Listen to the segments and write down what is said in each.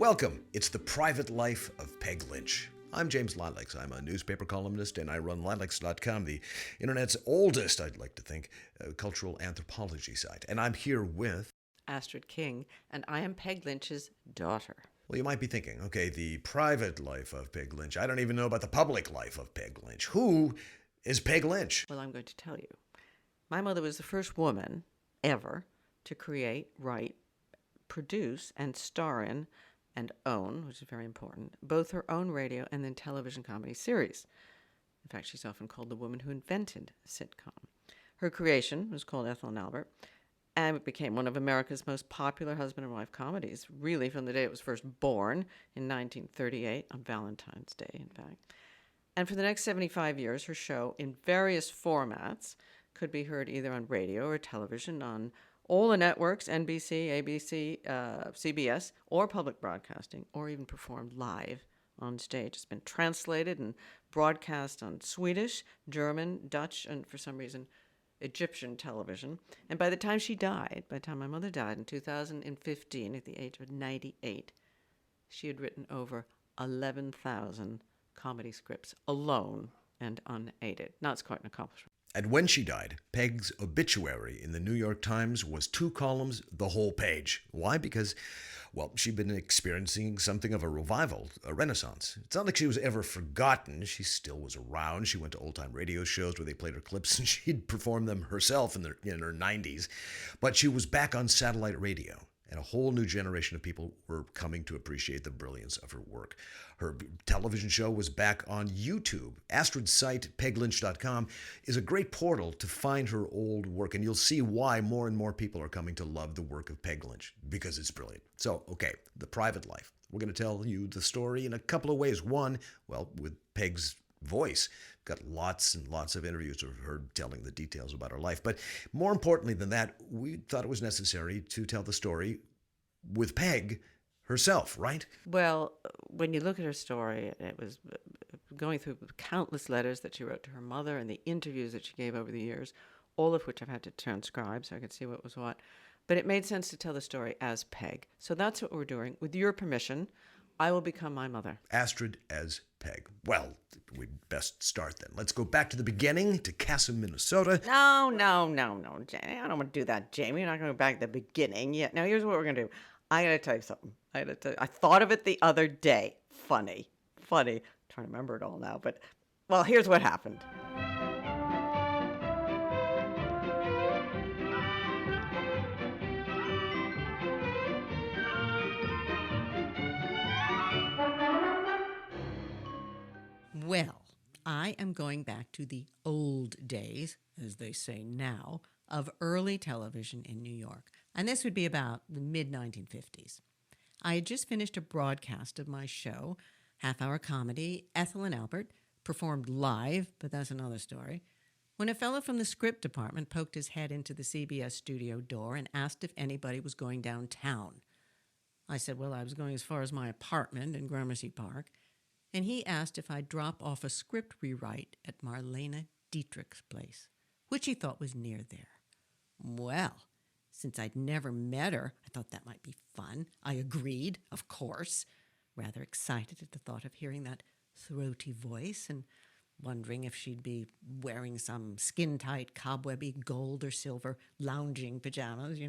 Welcome. It's the private life of Peg Lynch. I'm James Lilacs. I'm a newspaper columnist, and I run lilacs.com, the internet's oldest, I'd like to think, cultural anthropology site. And I'm here with Astrid King, and I am Peg Lynch's daughter. Well, you might be thinking, okay, the private life of Peg Lynch. I don't even know about the public life of Peg Lynch. Who is Peg Lynch? Well, I'm going to tell you. My mother was the first woman ever to create, write, produce, and star in, and own, which is very important, both her own radio and then television comedy series. In fact, she's often called the woman who invented sitcom. Her creation was called Ethel and Albert, and it became one of America's most popular husband and wife comedies, really from the day it was first born in 1938, on Valentine's Day, in fact. And for the next 75 years, her show, in various formats, could be heard either on radio or television on all the networks, NBC, ABC, CBS, or public broadcasting, or even performed live on stage. It's been translated and broadcast on Swedish, German, Dutch, and for some reason, Egyptian television. And by the time my mother died in 2015 at the age of 98, she had written over 11,000 comedy scripts alone and unaided. Now it's quite an accomplishment. And when she died, Peg's obituary in the New York Times was 2 columns, the whole page. Why? Because, well, she'd been experiencing something of a revival, a renaissance. It's not like she was ever forgotten. She still was around. She went to old-time radio shows where they played her clips, and she'd perform them herself in her 90s. But she was back on satellite radio, and a whole new generation of people were coming to appreciate the brilliance of her work. Her television show was back on YouTube. Astrid's site, peglynch.com, is a great portal to find her old work, and you'll see why more and more people are coming to love the work of Peg Lynch, because it's brilliant. So, okay, the private life. We're going to tell you the story in a couple of ways. One, well, with Peg's voice. Got lots and lots of interviews of her telling the details about her life. But more importantly than that, we thought it was necessary to tell the story with Peg herself, right? Well, when you look at her story, it was going through countless letters that she wrote to her mother and the interviews that she gave over the years, all of which I've had to transcribe so I could see what was what. But it made sense to tell the story as Peg. So that's what we're doing. With your permission, I will become my mother. Astrid as Peg. Well, we'd best start then. Let's go back to the beginning, to Cassim, Minnesota. No, Jamie. I don't want to do that, Jamie. You're not going back to the beginning yet. Now, here's what we're going to do. I got to tell you something. I thought of it the other day. Funny. I'm trying to remember it all now. But, well, here's what happened. Well, I am going back to the old days, as they say now, of early television in New York. And this would be about the mid-1950s. I had just finished a broadcast of my show, half-hour comedy, Ethel and Albert, performed live, but that's another story, when a fellow from the script department poked his head into the CBS studio door and asked if anybody was going downtown. I said, well, I was going as far as my apartment in Gramercy Park, and he asked if I'd drop off a script rewrite at Marlene Dietrich's place, which he thought was near there. Well, since I'd never met her, I thought that might be fun. I agreed, of course, rather excited at the thought of hearing that throaty voice and wondering if she'd be wearing some skin-tight, cobwebby gold or silver lounging pajamas,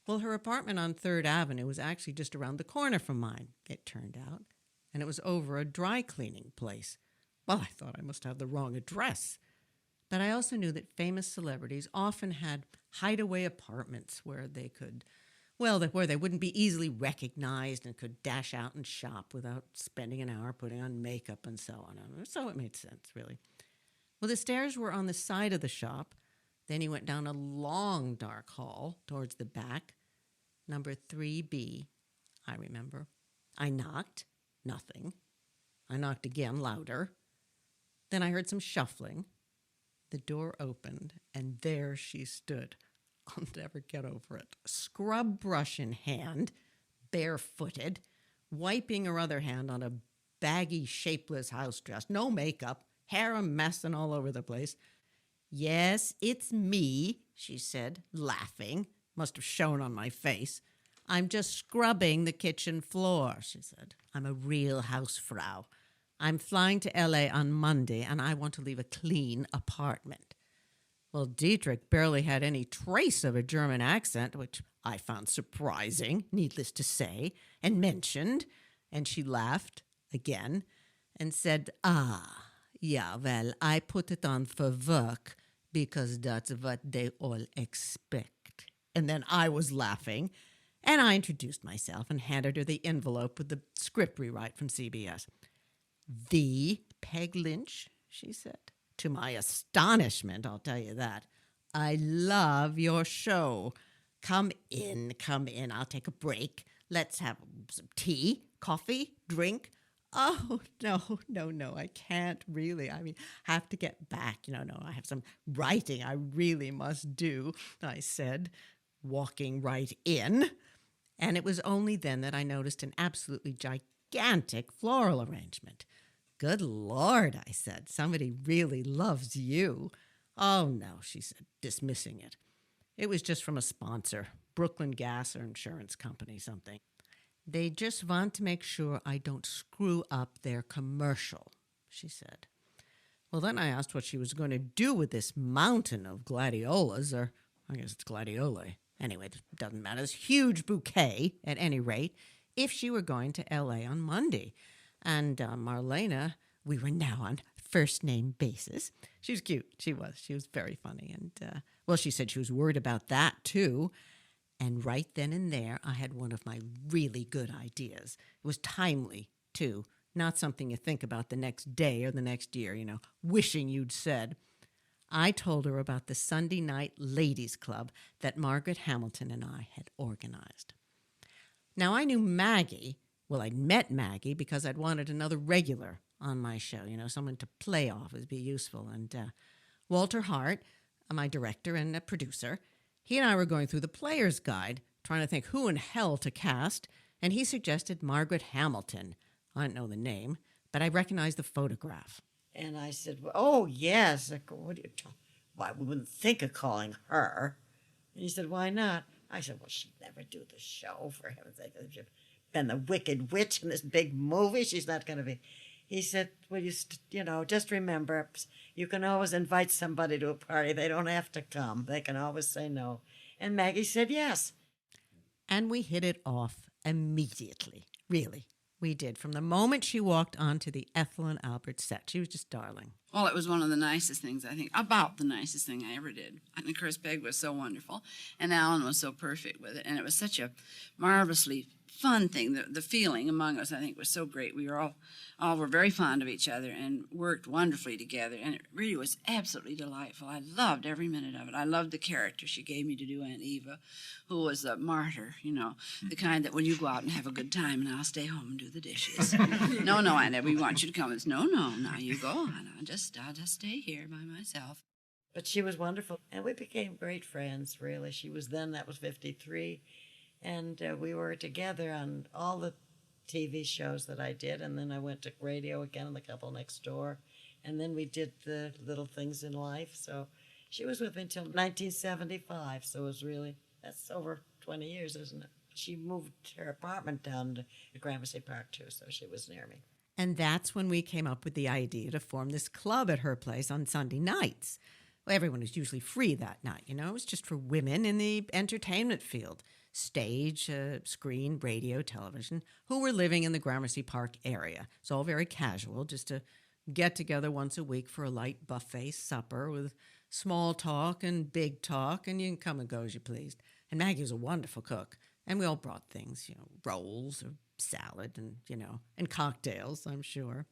Well, her apartment on 3rd Avenue was actually just around the corner from mine, it turned out, and it was over a dry cleaning place. Well, I thought I must have the wrong address. But I also knew that famous celebrities often had hideaway apartments where they could, where they wouldn't be easily recognized and could dash out and shop without spending an hour putting on makeup and so on. So it made sense, really. Well, the stairs were on the side of the shop. Then he went down a long, dark hall towards the back, number 3B, I remember. I knocked. Nothing. I knocked again, louder. Then I heard some shuffling. The door opened, and there she stood. I'll never get over it. Scrub brush in hand, barefooted, wiping her other hand on a baggy, shapeless house dress. No makeup, hair a mess and all over the place. "Yes, it's me," she said, laughing. Must have shown on my face. I'm just scrubbing the kitchen floor, she said. I'm a real housefrau. I'm flying to L.A. on Monday, and I want to leave a clean apartment. Well, Dietrich barely had any trace of a German accent, which I found surprising, needless to say, and mentioned. And she laughed again and said, "Ah, yeah, well, I put it on for work because that's what they all expect." And then I was laughing, and I introduced myself and handed her the envelope with the script rewrite from CBS. "The Peg Lynch," she said. To my astonishment, I'll tell you that. "I love your show. Come in, come in. I'll take a break. Let's have some tea, coffee, drink." "Oh, no, I can't really. I mean, have to get back. No, I have some writing I really must do," I said, walking right in. And it was only then that I noticed an absolutely gigantic floral arrangement. "Good Lord," I said, "somebody really loves you." "Oh, no," she said, dismissing it. "It was just from a sponsor, Brooklyn Gas or Insurance Company, something. They just want to make sure I don't screw up their commercial," she said. Well, then I asked what she was going to do with this mountain of gladiolas, or I guess it's gladioli. Anyway, it doesn't matter. This huge bouquet, at any rate, if she were going to L.A. on Monday. And Marlene, we were now on first-name basis. She was cute. She was very funny. And, well, she said she was worried about that, too. And right then and there, I had one of my really good ideas. It was timely, too. Not something you think about the next day or the next year, wishing you'd said. I told her about the Sunday night ladies' club that Margaret Hamilton and I had organized. Now, I knew Maggie. Well, I'd met Maggie because I'd wanted another regular on my show, someone to play off would be useful. And Walter Hart, my director and a producer, he and I were going through the player's guide, trying to think who in hell to cast, and he suggested Margaret Hamilton. I didn't know the name, but I recognized the photograph. And I said, "Well, oh, yes. What are you talking? Why, we wouldn't think of calling her." And he said, "Why not?" I said, "Well, she'd never do the show, for heaven's sake. She'd been the Wicked Witch in this big movie. She's not going to be." He said, "Well, just remember, you can always invite somebody to a party. They don't have to come. They can always say no." And Maggie said yes. And we hit it off immediately, really. We did. From the moment she walked onto the Ethel and Albert set, she was just darling. Well, it was one of the nicest things, I think, about the nicest thing I ever did. And of course, Peg was so wonderful, and Alan was so perfect with it, and it was such a marvelously fun thing. The feeling among us, I think, was so great. We were all were very fond of each other and worked wonderfully together, and it really was absolutely delightful. I loved every minute of it. I loved the character she gave me to do, Aunt Eva, who was a martyr, the kind that, "Well, you go out and have a good time, and I'll stay home and do the dishes." No, Aunt Eva, we want you to come. It's, no, now you go. I'll just stay here by myself. But she was wonderful. And we became great friends, really. That was 53. And we were together on all the TV shows that I did. And then I went to radio again on The Couple Next Door. And then we did the Little Things in Life. So she was with me until 1975. So it was that's over 20 years, isn't it? She moved her apartment down to Gramercy Park, too. So she was near me. And that's when we came up with the idea to form this club at her place on Sunday nights. Well, everyone was usually free that night, It was just for women in the entertainment field. Stage, screen, radio, television, who were living in the Gramercy Park area. It's all very casual, just to get together once a week for a light buffet supper with small talk and big talk, and you can come and go as you pleased. And Maggie was a wonderful cook, and we all brought things, rolls or salad and, and cocktails, I'm sure.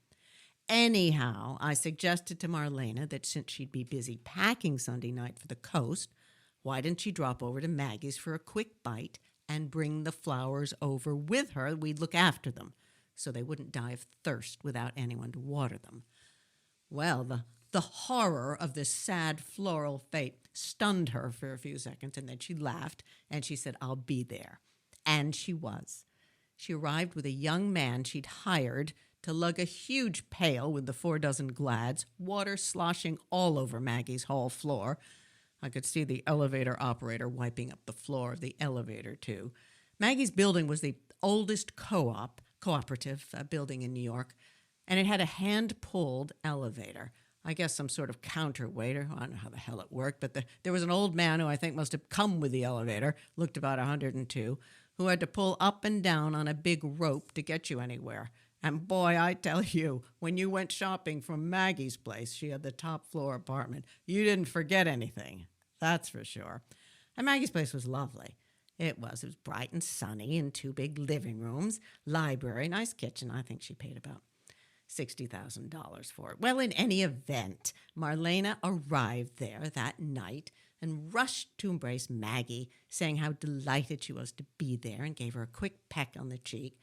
Anyhow, I suggested to Marlene that since she'd be busy packing Sunday night for the coast, why didn't she drop over to Maggie's for a quick bite and bring the flowers over with her? We'd look after them so they wouldn't die of thirst without anyone to water them. Well, the horror of this sad floral fate stunned her for a few seconds, and then she laughed, and she said, "I'll be there." And she was. She arrived with a young man she'd hired to lug a huge pail with the 4 dozen glads, water sloshing all over Maggie's hall floor. I could see the elevator operator wiping up the floor of the elevator, too. Maggie's building was the oldest cooperative building in New York, and it had a hand-pulled elevator. I guess some sort of counterweight, I don't know how the hell it worked, but there was an old man who I think must have come with the elevator, looked about 102, who had to pull up and down on a big rope to get you anywhere. And boy, I tell you, when you went shopping from Maggie's Place, she had the top floor apartment. You didn't forget anything, that's for sure. And Maggie's Place was lovely. It was bright and sunny, and 2 big living rooms, library, nice kitchen. I think she paid about $60,000 for it. Well, in any event, Marlene arrived there that night and rushed to embrace Maggie, saying how delighted she was to be there, and gave her a quick peck on the cheek.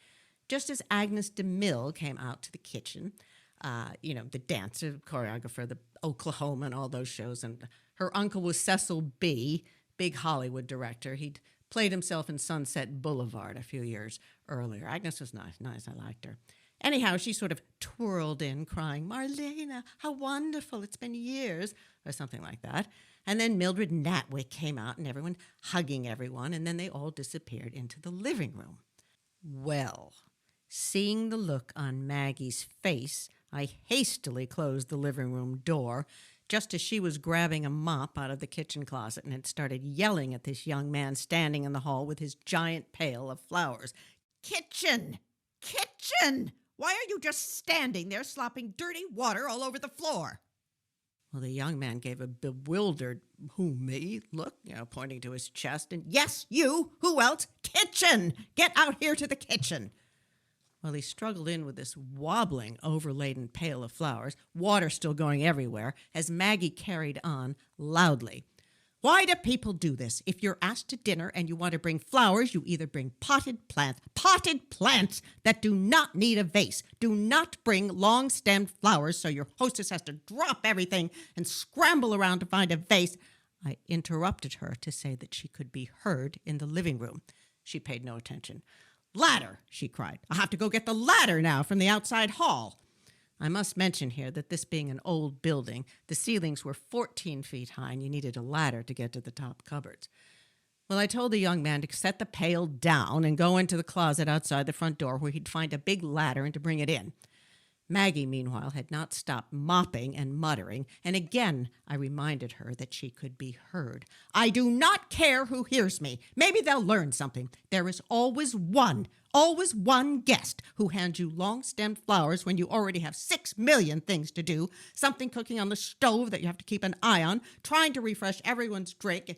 Just as Agnes DeMille came out to the kitchen, the dancer, choreographer, the Oklahoma and all those shows, and her uncle was Cecil B., big Hollywood director. He'd played himself in Sunset Boulevard a few years earlier. Agnes was nice, I liked her. Anyhow, she sort of twirled in, crying, "Marlene, how wonderful, it's been years," or something like that. And then Mildred Natwick came out, and everyone hugging everyone, and then they all disappeared into the living room. Well, seeing the look on Maggie's face, I hastily closed the living room door just as she was grabbing a mop out of the kitchen closet and had started yelling at this young man standing in the hall with his giant pail of flowers. "Kitchen! Kitchen! Why are you just standing there slopping dirty water all over the floor?" Well, the young man gave a bewildered, "Who, me?" look, pointing to his chest, and, "Yes, you! Who else? Kitchen! Get out here to the kitchen!" Well, he struggled in with this wobbling, overladen pail of flowers, water still going everywhere, as Maggie carried on loudly. "Why do people do this? If you're asked to dinner and you want to bring flowers, you either bring potted plants that do not need a vase. Do not bring long-stemmed flowers so your hostess has to drop everything and scramble around to find a vase." I interrupted her to say that she could be heard in the living room. She paid no attention. "Ladder!" she cried. "I'll have to go get the ladder now from the outside hall." I must mention here that this being an old building, the ceilings were 14 feet high, and you needed a ladder to get to the top cupboards. Well, I told the young man to set the pail down and go into the closet outside the front door where he'd find a big ladder and to bring it in. Maggie, meanwhile, had not stopped mopping and muttering, and again I reminded her that she could be heard. "I do not care who hears me. Maybe they'll learn something. There is always one guest who hands you long-stemmed flowers when you already have 6 million things to do, something cooking on the stove that you have to keep an eye on, trying to refresh everyone's drink,"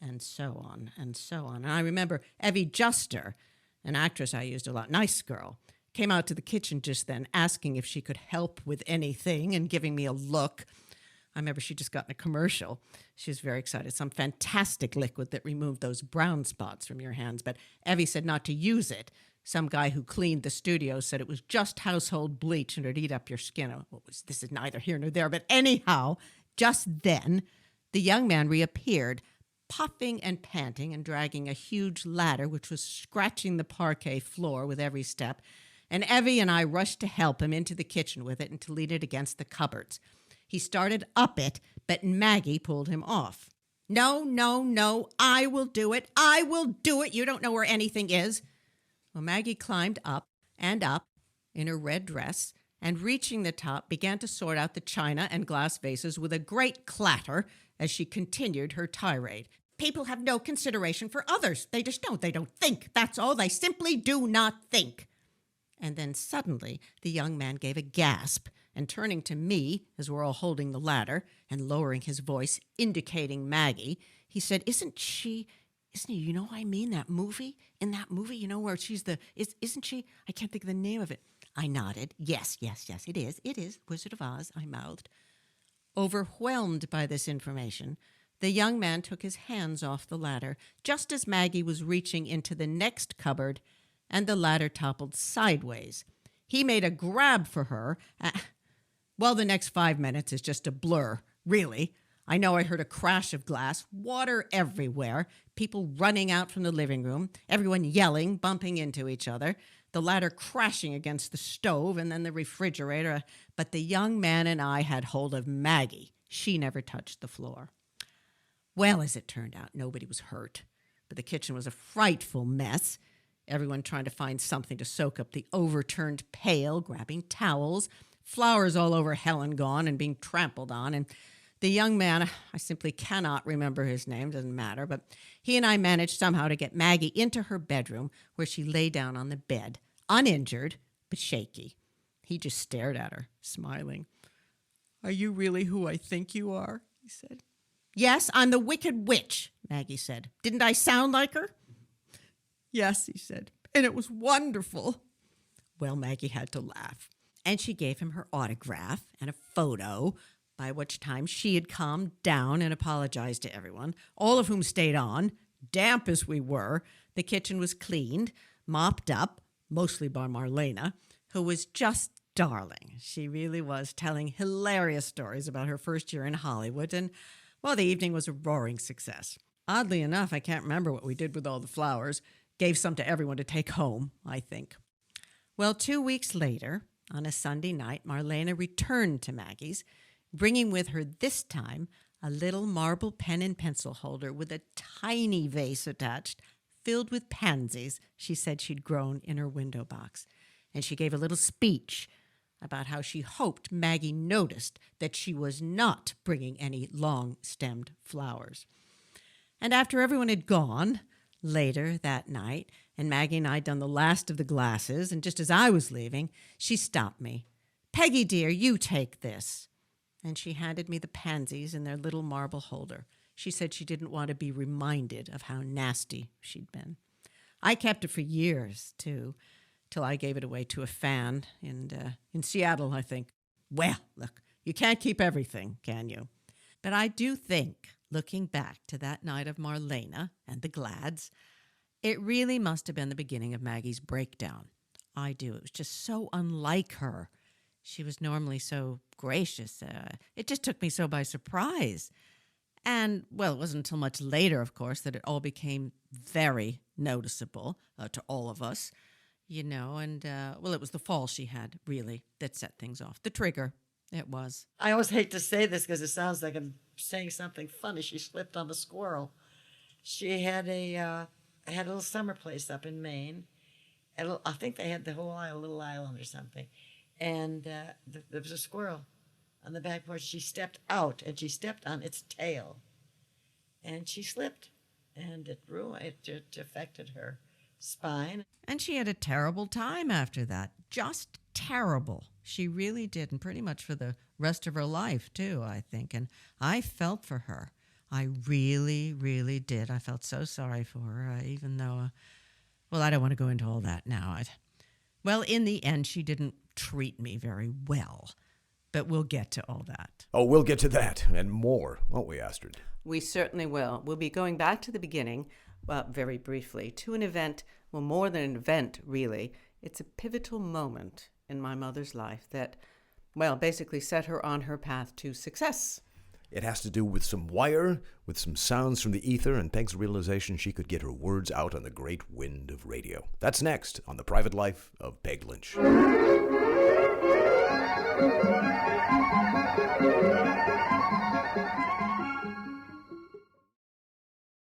and so on, and so on. And I remember Evie Juster, an actress I used a lot, nice girl, came out to the kitchen just then, asking if she could help with anything and giving me a look. I remember she just got in a commercial. She was very excited. Some fantastic liquid that removed those brown spots from your hands. But Evie said not to use it. Some guy who cleaned the studio said it was just household bleach and it'd eat up your skin. This is neither here nor there. But anyhow, just then, the young man reappeared, puffing and panting and dragging a huge ladder, which was scratching the parquet floor with every step. And Evie and I rushed to help him into the kitchen with it and to lean it against the cupboards. He started up it, but Maggie pulled him off. "No, no, no, I will do it. I will do it. You don't know where anything is." Well, Maggie climbed up and up in her red dress and, reaching the top, began to sort out the china and glass vases with a great clatter as she continued her tirade. "People have no consideration for others. They just don't. They don't think. That's all. They simply do not think." And then suddenly the young man gave a gasp, and turning to me, as we're all holding the ladder, and lowering his voice, indicating Maggie, he said, isn't he, I mean, that movie? In that movie, where she's isn't she? I can't think of the name of it. I nodded. Yes, it is. Wizard of Oz, I mouthed. Overwhelmed by this information, the young man took his hands off the ladder, just as Maggie was reaching into the next cupboard, and the ladder toppled sideways. He made a grab for her. Well, the next 5 minutes is just a blur, really. I know I heard a crash of glass, water everywhere, people running out from the living room, everyone yelling, bumping into each other, the ladder crashing against the stove and then the refrigerator. But the young man and I had hold of Maggie. She never touched the floor. Well, as it turned out, nobody was hurt. but the kitchen was a frightful mess. Everyone trying to find something to soak up the overturned pail, grabbing towels, flowers all over Helen gone and being trampled on. And the young man, I simply cannot remember his name, doesn't matter, but he and I managed somehow to get Maggie into her bedroom where she lay down on the bed, uninjured, but shaky. He just stared at her, smiling. "Are you really who I think you are?" he said. "Yes, I'm the Wicked Witch," Maggie said. "Didn't I sound like her?" "Yes," he said, "and it was wonderful." Well, Maggie had to laugh, and she gave him her autograph and a photo, by which time she had calmed down and apologized to everyone, all of whom stayed on. Damp as we were, the kitchen was cleaned, mopped up, mostly by Marlene, who was just darling. She really was telling hilarious stories about her first year in Hollywood, and, well, the evening was a roaring success. Oddly enough, I can't remember what we did with all the flowers. Gave some to everyone to take home, I think. Well, 2 weeks later, on a Sunday night, Marlene returned to Maggie's, bringing with her this time a little marble pen and pencil holder with a tiny vase attached, filled with pansies she said she'd grown in her window box. And she gave a little speech about how she hoped Maggie noticed that she was not bringing any long-stemmed flowers. And after everyone had gone, later that night, and Maggie and I had done the last of the glasses, and just as I was leaving, she stopped me. "Peggy, dear, you take this." And she handed me the pansies in their little marble holder. She said she didn't want to be reminded of how nasty she'd been. I kept it for years, too, till I gave it away to a fan in Seattle, I think. Well, look, you can't keep everything, can you? But I do think, looking back to that night of Marlene and the Glads, it really must have been the beginning of Maggie's breakdown. I do. It was just so unlike her. She was normally so gracious. It just took me so by surprise. And, well, it wasn't until much later, of course, that it all became very noticeable to all of us, you know. And, well, it was the fall she had, really, that set things off. The trigger, it was. I always hate to say this because it sounds like I'm saying something funny. She slipped on the squirrel. She had a little summer place up in Maine. I think they had the whole little island or something. And there was a squirrel on the back porch. She stepped out, and she stepped on its tail. And she slipped, and it affected her spine. And she had a terrible time after that. Just terrible. She really did, and pretty much for the rest of her life, too, I think. And I felt for her. I really, really did. I felt so sorry for her, even though, well, I don't want to go into all that now. Well, in the end, she didn't treat me very well. But we'll get to all that. Oh, we'll get to that and more, won't we, Astrid? We certainly will. We'll be going back to the beginning, very briefly, to an event, well, more than an event, really. It's a pivotal moment in my mother's life that, well, basically set her on her path to success. It has to do with some wire, with some sounds from the ether, and Peg's realization she could get her words out on the great wind of radio. That's next on The Private Life of Peg Lynch.